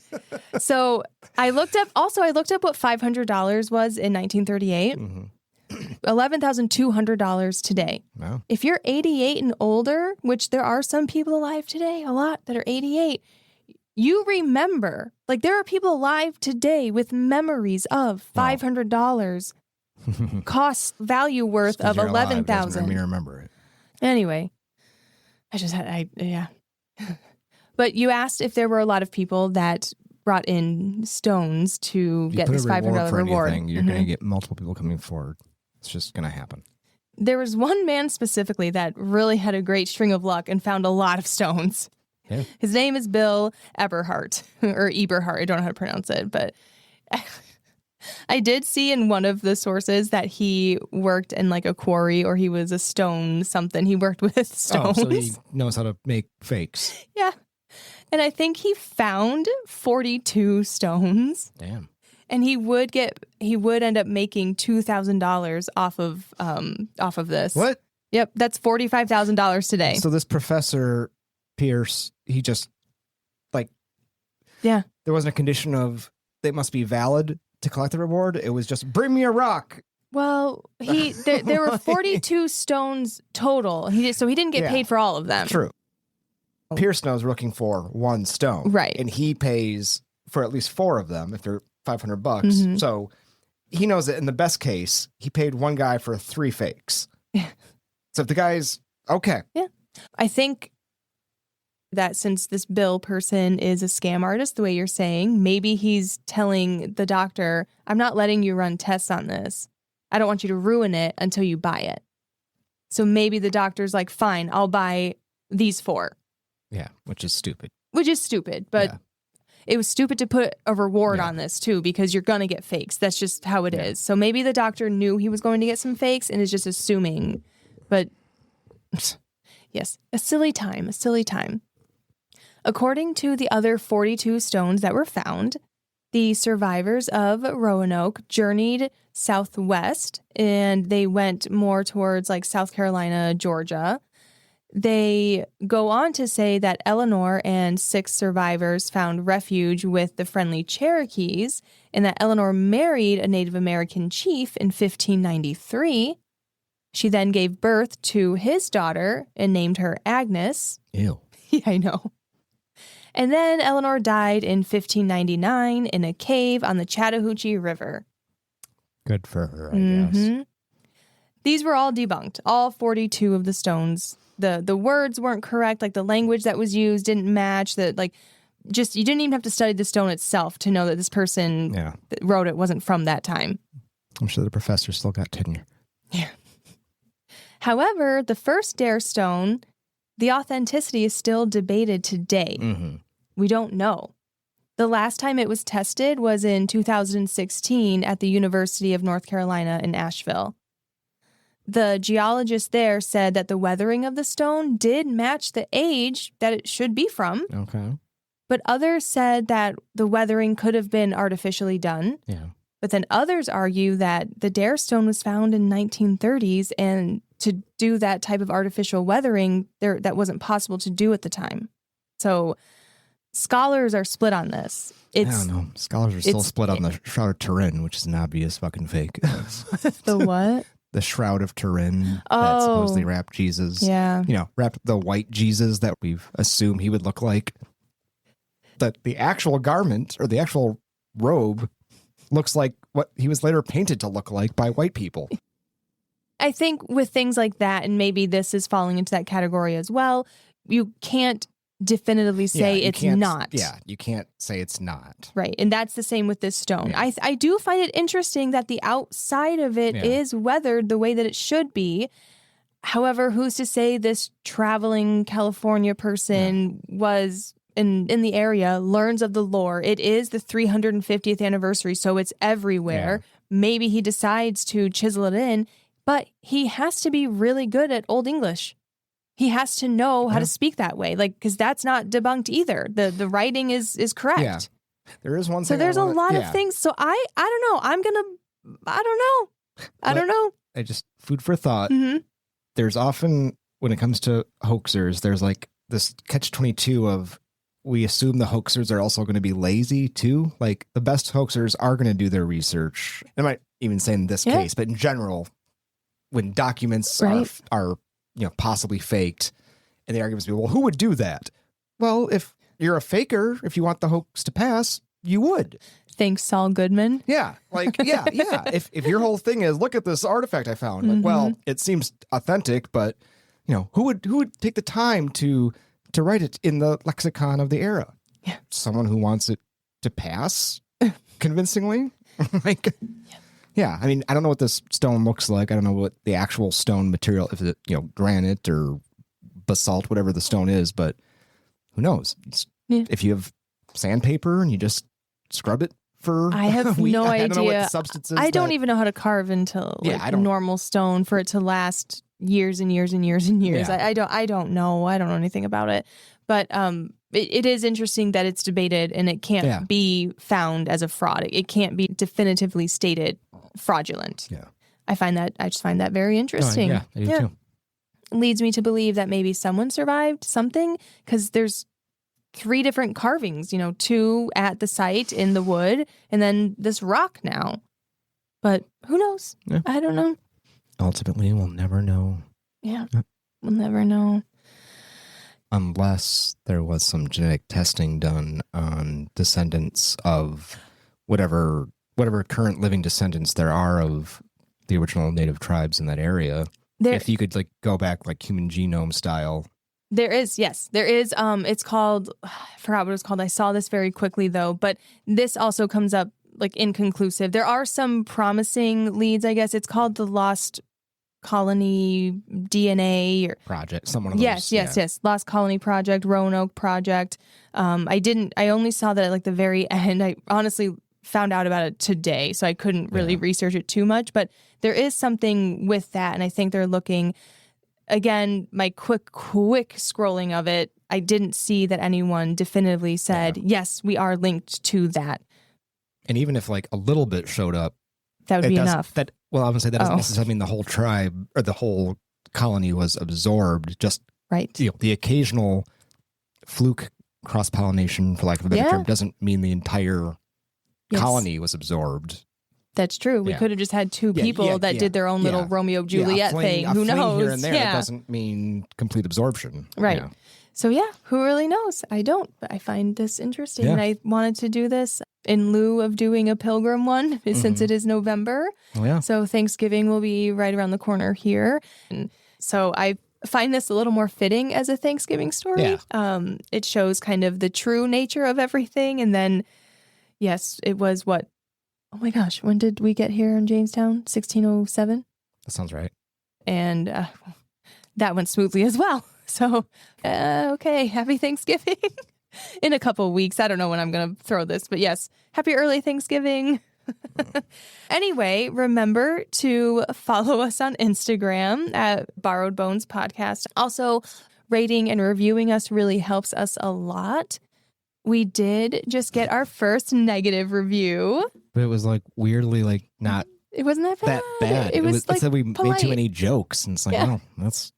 So I looked up what $500 was in 1938. Mm-hmm. $11,200 today. Wow. If you're 88 and older, which there are some people alive today, a lot that are 88, you remember, like there are people alive today with memories of $500 cost value worth of $11,000. You remember it. Anyway, But you asked if there were a lot of people that brought in stones to get this $500 reward. You're going to get multiple people coming forward. It's just going to happen. There was one man specifically that really had a great string of luck and found a lot of stones. Yeah. His name is Bill Eberhart, or Eberhart. I don't know how to pronounce it, but I did see in one of the sources that he worked in like a quarry, or he was a stone something. He worked with stones. Oh, so he knows how to make fakes. Yeah. And I think he found 42 stones. Damn. And he would end up making $2,000 off of this. What? Yep, that's $45,000 today. So this Professor Pierce, he just there wasn't a condition of they must be valid to collect the reward. It was just bring me a rock. Well, there were 42 stones total. So he didn't get paid for all of them. True. Pierce knows we're looking for one stone, right? And he pays for at least 4 of them if they're $500. Mm-hmm. So he knows that in the best case, he paid one guy for 3 fakes. Yeah. So if the guy's okay. Yeah. I think that since this Bill person is a scam artist, the way you're saying, maybe he's telling the doctor, I'm not letting you run tests on this. I don't want you to ruin it until you buy it. So maybe the doctor's like, fine, I'll buy these 4. Yeah, which is stupid. But it was stupid to put a reward on this, too, because you're going to get fakes. That's just how it is. So maybe the doctor knew he was going to get some fakes and is just assuming. But yes, a silly time. According to the other 42 stones that were found, the survivors of Roanoke journeyed southwest, and they went more towards like South Carolina, Georgia. They go on to say that Eleanor and 6 survivors found refuge with the friendly Cherokees, and that Eleanor married a Native American chief in 1593. She then gave birth to his daughter and named her Agnes. Ew. Yeah, I know. And then Eleanor died in 1599 in a cave on the Chattahoochee River. Good for her, I guess. These were all debunked. All 42 of the stones. The words weren't correct. Like the language that was used didn't match. You didn't even have to study the stone itself to know that this person that wrote it wasn't from that time. I'm sure the professor still got tenure. Yeah. However, the first Dare stone, the authenticity is still debated today. We don't know. The last time it was tested was in 2016 at the University of North Carolina in Asheville. The geologist there said that the weathering of the stone did match the age that it should be from. Okay. But others said that the weathering could have been artificially done. Yeah. But then others argue that the Dare stone was found in 1930s, and to do that type of artificial weathering, that wasn't possible to do at the time. So scholars are split on this. I don't know. Scholars are still split on the Shroud of Turin, which is an obvious fucking fake. The what? The Shroud of Turin that supposedly wrapped Jesus. Yeah. Wrapped the white Jesus that we've assumed he would look like. That the actual garment or the actual robe looks like what he was later painted to look like by white people. I think with things like that, and maybe this is falling into that category as well, you can't definitively say it's not. Yeah, you can't say it's not. Right. And that's the same with this stone. Yeah. I do find it interesting that the outside of it is weathered the way that it should be. However, who's to say this traveling California person was in the area, learns of the lore. It is the 350th anniversary, so it's everywhere. Yeah. Maybe he decides to chisel it in, but he has to be really good at Old English. He has to know how to speak that way, because that's not debunked either. The writing is correct. Yeah. There is one thing. So there's a lot of things. So I don't know. I don't know. I just, food for thought. There's often, when it comes to hoaxers, there's like this catch-22 of, we assume the hoaxers are also going to be lazy too. Like the best hoaxers are going to do their research. I might even say in this case, but in general, when documents are possibly faked, and the arguments be, well, who would do that? Well, if you're a faker, if you want the hoax to pass, you would. Thanks, Saul Goodman. Yeah. If your whole thing is, look at this artifact I found. Like, well, it seems authentic, but who would take the time to write it in the lexicon of the era? Yeah. Someone who wants it to pass convincingly. I mean, I don't know what this stone looks like. I don't know what the actual stone material, if it, granite or basalt, whatever the stone is, but who knows? If you have sandpaper and you just scrub it for I have no idea. I don't know what the substance is. I don't even know how to carve into normal stone for it to last years and years and years and years. Yeah. I don't know. I don't know anything about it. But it is interesting that it's debated and it can't be found as a fraud. It can't be definitively stated fraudulent. Yeah. I just find that very interesting. I do too. Leads me to believe that maybe someone survived something, because there's 3 different carvings, 2 at the site in the wood, and then this rock now. But who knows? Yeah. I don't know. Ultimately, we'll never know. Yeah. We'll never know. Unless there was some genetic testing done on descendants of whatever current living descendants there are of the original native tribes in that area. If you could go back human genome style. There is, yes. There is. It's called, I forgot what it's called. I saw this very quickly though, but this also comes up inconclusive. There are some promising leads, I guess. It's called the Lost Colony DNA Project, someone of those. Yes. Lost Colony Project, Roanoke Project. I only saw that at the very end. I honestly found out about it today, so I couldn't really research it too much, but there is something with that, and I think they're looking, again, my quick scrolling of it, I didn't see that anyone definitively said, yes, we are linked to that. And even if a little bit showed up, that would be enough. I would say that doesn't necessarily mean the whole tribe or the whole colony was absorbed. Just the occasional fluke cross-pollination, for lack of a better term, doesn't mean the entire colony was absorbed. That's true. We could have just had 2 people that did their own little Romeo Juliet thing. Who knows? Here and there, it doesn't mean complete absorption. Right. So yeah, who really knows? I don't, but I find this interesting. Yeah. And I wanted to do this in lieu of doing a pilgrim one since it is November. Oh, yeah. So Thanksgiving will be right around the corner here. And so I find this a little more fitting as a Thanksgiving story. Yeah. It shows kind of the true nature of everything. And then, yes, it was what? Oh my gosh, when did we get here in Jamestown? 1607? That sounds right. And that went smoothly as well. So, okay, happy Thanksgiving in a couple of weeks. I don't know when I'm going to throw this, but yes, happy early Thanksgiving. Anyway, remember to follow us on Instagram at Borrowed Bones Podcast. Also, rating and reviewing us really helps us a lot. We did just get our first negative review. But it was like weirdly like not It wasn't that bad. It was like it said we polite. made too many jokes, and it's like, oh, that's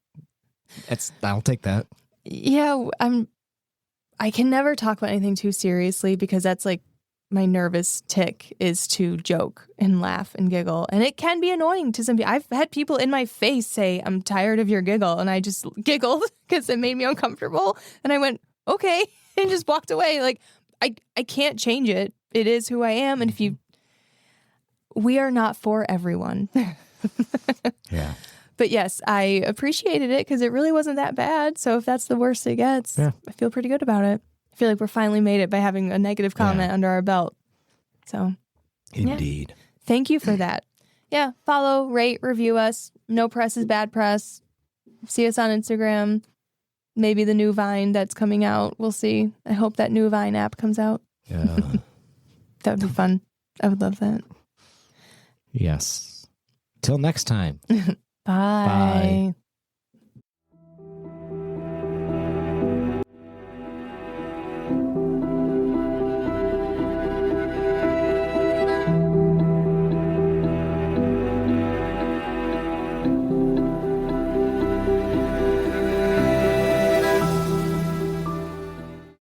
I'll take that. Yeah, I can never talk about anything too seriously because that's like my nervous tick is to joke and laugh and giggle. And it can be annoying to some people. I've had people in my face say, I'm tired of your giggle. And I just giggled because it made me uncomfortable. And I went, okay, and just walked away. Like, I can't change it. It is who I am. And we are not for everyone. Yeah. But yes, I appreciated it because it really wasn't that bad. So if that's the worst it gets, I feel pretty good about it. I feel like we're finally made it by having a negative comment under our belt. So, indeed. Yeah. Thank you for that. Yeah, follow, rate, review us. No press is bad press. See us on Instagram. Maybe the new Vine that's coming out. We'll see. I hope that new Vine app comes out. Yeah. That would be fun. I would love that. Yes. Till next time. Bye.